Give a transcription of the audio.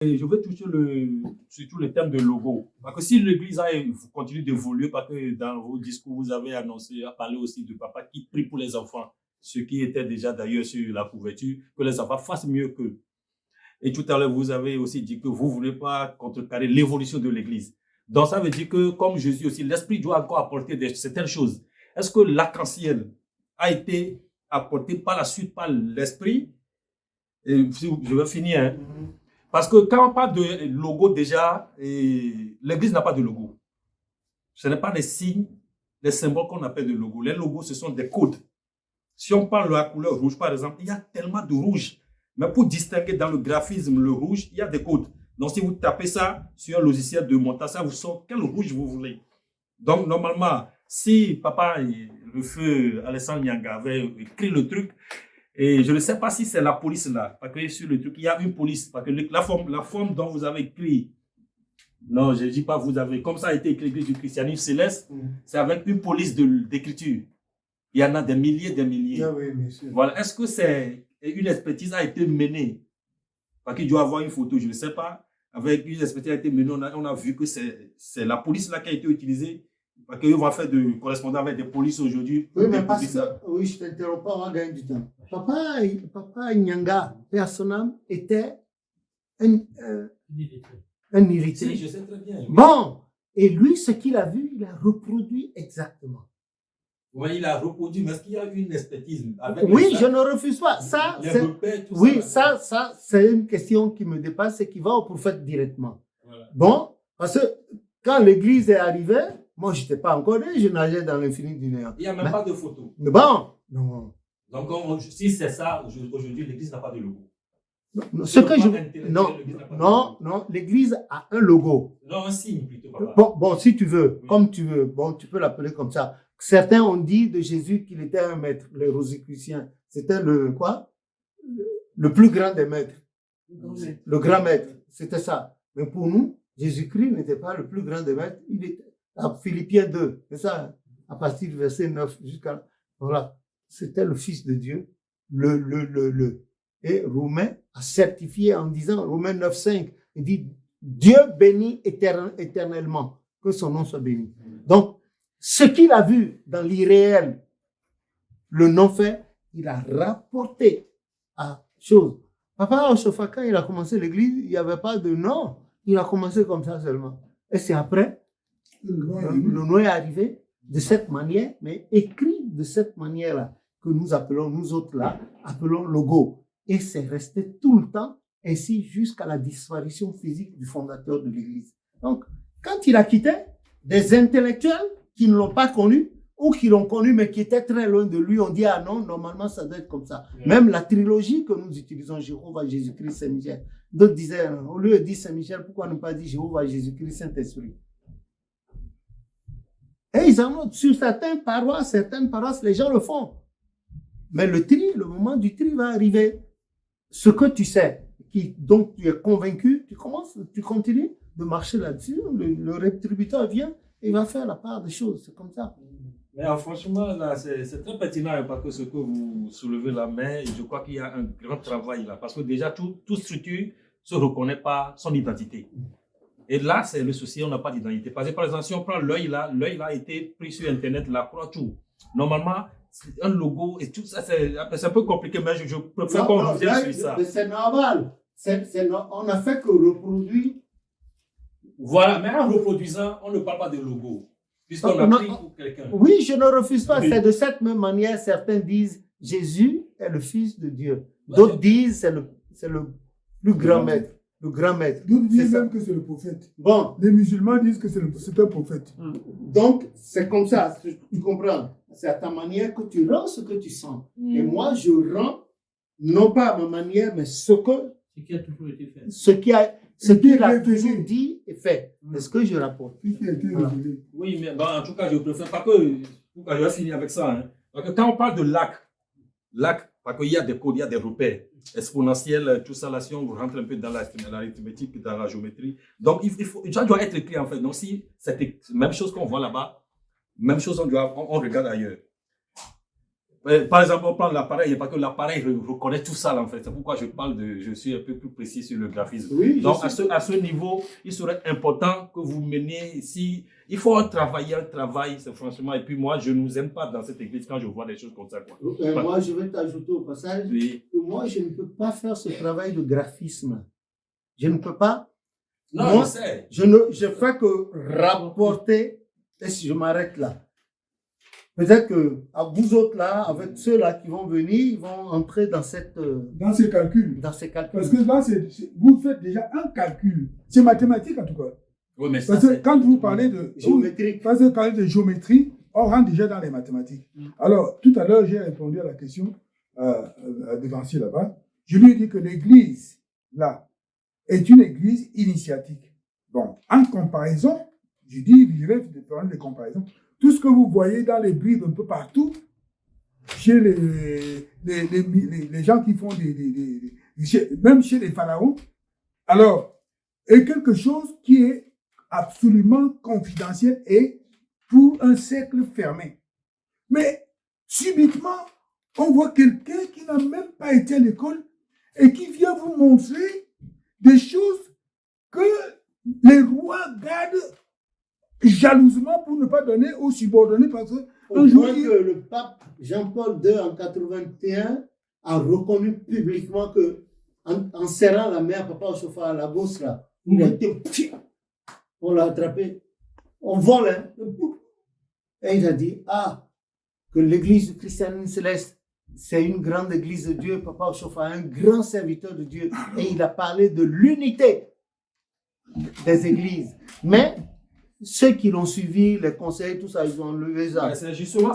Et je veux toucher surtout le thème de logo. Parce que si l'Église continue d'évoluer, parce que dans vos discours, vous avez annoncé, parlé aussi de papa qui prie pour les enfants, ce qui était déjà d'ailleurs sur la couverture, que les enfants fassent mieux qu'eux. Et tout à l'heure, vous avez aussi dit que vous ne voulez pas contrecarrer l'évolution de l'Église. Donc, ça veut dire que, comme Jésus aussi, l'Esprit doit encore apporter certaines choses. Est-ce que l'arc-en-ciel a été apporté par la suite par l'Esprit? Et je vais finir, hein. Parce que quand on parle de logo déjà, l'Église n'a pas de logo. Ce n'est pas des signes, des symboles qu'on appelle de logo. Les logos, ce sont des codes. Si on parle de la couleur rouge, par exemple, il y a tellement de rouge. Mais pour distinguer dans le graphisme le rouge, il y a des codes. Donc, si vous tapez ça sur un logiciel de montage, ça vous sort quel rouge vous voulez. Donc, normalement, si papa, le feu Alessandre Nyanga avait écrit le truc, et je ne sais pas si c'est la police là, parce que sur le truc, il y a une police, parce que la forme dont vous avez écrit, non, je ne dis pas vous avez, comme ça a été écrit du christianisme céleste, c'est avec une police d'écriture. Il y en a des milliers, des milliers. Ah oui, bien sûr. Voilà, est-ce que c'est une expertise a été menée? Parce qu'il doit avoir une photo, je ne sais pas. Avec une expertise a été menée, on a vu que c'est la police là qui a été utilisée. Parce qu'ils vont faire de correspondants avec des polices aujourd'hui. Oui, mais parce que, oui, je ne t'interromps pas, on va gagner du temps. Papa Nyanga, personnellement, était un irrité. Si, je sais très bien. Bon, et lui, ce qu'il a vu, il a reproduit exactement. Oui, il a reproduit, mais est-ce qu'il y a une expertise avec oui, je ne refuse pas. Ça, oui, ça, c'est une question qui me dépasse et qui va au prophète directement. Voilà. Bon, parce que quand l'Église est arrivée, moi, je n'étais pas encore né, je nageais dans l'infini du néant. Il n'y a même pas de photo. Bon, non. Donc, si c'est ça, aujourd'hui, l'Église n'a pas de logo. Non, ce que je... Non, l'Église a un logo. Non, un signe plutôt. Bon, si tu veux, comme tu veux, bon, tu peux l'appeler comme ça. Certains ont dit de Jésus qu'il était un maître, les Rosicruciens. C'était le quoi? Le plus grand des maîtres. Le grand maître, c'était ça. Mais pour nous, Jésus-Christ n'était pas le plus grand des maîtres. Il était à Philippiens 2, c'est ça, à partir du verset 9 jusqu'à... Voilà, c'était le Fils de Dieu, Et Romain a certifié en disant, Romains 9, 5, il dit, Dieu bénit éternellement, que son nom soit béni. Donc, ce qu'il a vu dans l'irréel, le non-fait, il a rapporté à chose. Papa Oshofa, quand il a commencé l'église, il n'y avait pas de nom. Il a commencé comme ça seulement. Et c'est après, le nom est arrivé de cette manière, mais écrit de cette manière-là, que nous appelons, nous autres là, appelons logo. Et c'est resté tout le temps ainsi jusqu'à la disparition physique du fondateur de l'église. Donc, quand il a quitté, des intellectuels qui ne l'ont pas connu, ou qui l'ont connu mais qui étaient très loin de lui, ont dit, ah non, normalement ça doit être comme ça. Même la trilogie que nous utilisons, Jéhovah, Jésus-Christ, Saint-Michel, d'autres disaient, au lieu de dire Saint-Michel, pourquoi ne pas dire Jéhovah, Jésus-Christ, Saint-Esprit? Et ils en ont, sur certaines paroisses, les gens le font. Mais le moment du tri va arriver. Ce que tu sais, donc tu es convaincu, tu continues de marcher là-dessus, le rétributeur vient, il va faire la part des choses, c'est comme ça. Mais franchement, là, c'est très pertinent parce que ce que vous soulevez là, mais je crois qu'il y a un grand travail là, parce que déjà, toute structure ne se reconnaît pas son identité. Et là, c'est le souci, on n'a pas d'identité. Parce que par exemple, si on prend l'œil là a été pris sur Internet, la croix, tout. Normalement, un logo et tout ça, c'est un peu compliqué, mais je préfère qu'on revienne sur ça. C'est normal. On n'a fait que reproduire. Voilà, mais en reproduisant, on ne parle pas de logo. Puisqu'on a pris pour quelqu'un. Oui, je ne refuse pas. Oui. C'est de cette même manière, certains disent Jésus est le Fils de Dieu. D'autres disent c'est le plus grand maître. Le grand maître. D'autres disent même que c'est le prophète. Bon. Les musulmans disent que c'est un prophète. Donc, c'est comme ça, tu comprends. C'est à ta manière que tu rends ce que tu sens. Et moi, je rends, non pas à ma manière, mais ce qui a toujours été fait. Ce qu'il a toujours dit et fait. C'est ce que je rapporte. Voilà. Oui, mais en tout cas, je préfère pas que... Je vais finir avec ça. Hein. Donc, quand on parle de lac, parce qu'il y a des codes, il y a des repères exponentiels, tout ça là, si on rentre un peu dans l'arithmétique, dans la géométrie. Donc, ça doit être écrit en fait. Donc, si c'est la même chose qu'on voit là-bas, même chose, on regarde ailleurs. Par exemple, on prend l'appareil, il n'y a pas que l'appareil reconnaît tout ça, en fait. C'est pourquoi je suis un peu plus précis sur le graphisme. Oui, Donc, à ce niveau, il serait important que vous meniez ici. Il faut travailler un travail, c'est franchement. Et puis, moi, je ne vous aime pas dans cette église quand je vois des choses comme ça, quoi. Moi, je vais t'ajouter au passage Oui. que moi, je ne peux pas faire ce travail de graphisme. Je ne peux pas. Non, Moi, je sais. je fais que rapporter. Et si je m'arrête là. Peut-être que à vous autres là, avec ceux-là qui vont venir, ils vont entrer dans Dans ces calculs. dans ces calculs. Parce que là, vous faites déjà un calcul. C'est mathématique en tout cas. Oui, mais Parce que quand vous parlez de géométrique, parce que quand vous parlez de géométrie, on rentre déjà dans les mathématiques. Alors, tout à l'heure, j'ai répondu à la question devancier là-bas. Je lui ai dit que l'église, là, est une église initiatique. Bon, en comparaison, je dis, je vais prendre des comparaisons. Tout ce que vous voyez dans les Bibles un peu partout, chez les gens qui font même chez les pharaons, alors, est quelque chose qui est absolument confidentiel et pour un cercle fermé. Mais subitement, on voit quelqu'un qui n'a même pas été à l'école et qui vient vous montrer des choses que les rois gardent jalousement pour ne pas donner aux subordonnés parce que au point que le pape Jean-Paul II en 81 a reconnu publiquement que en serrant la main à Papa Ochofa à la bourse là, il a été, on l'a attrapé, on vole, hein, et il a dit que l'église du christianisme céleste, c'est une grande église de Dieu, Papa Ochofa, un grand serviteur de Dieu, et il a parlé de l'unité des églises. Mais ceux qui l'ont suivi, les conseils, tout ça, ils ont enlevé ça. C'est justement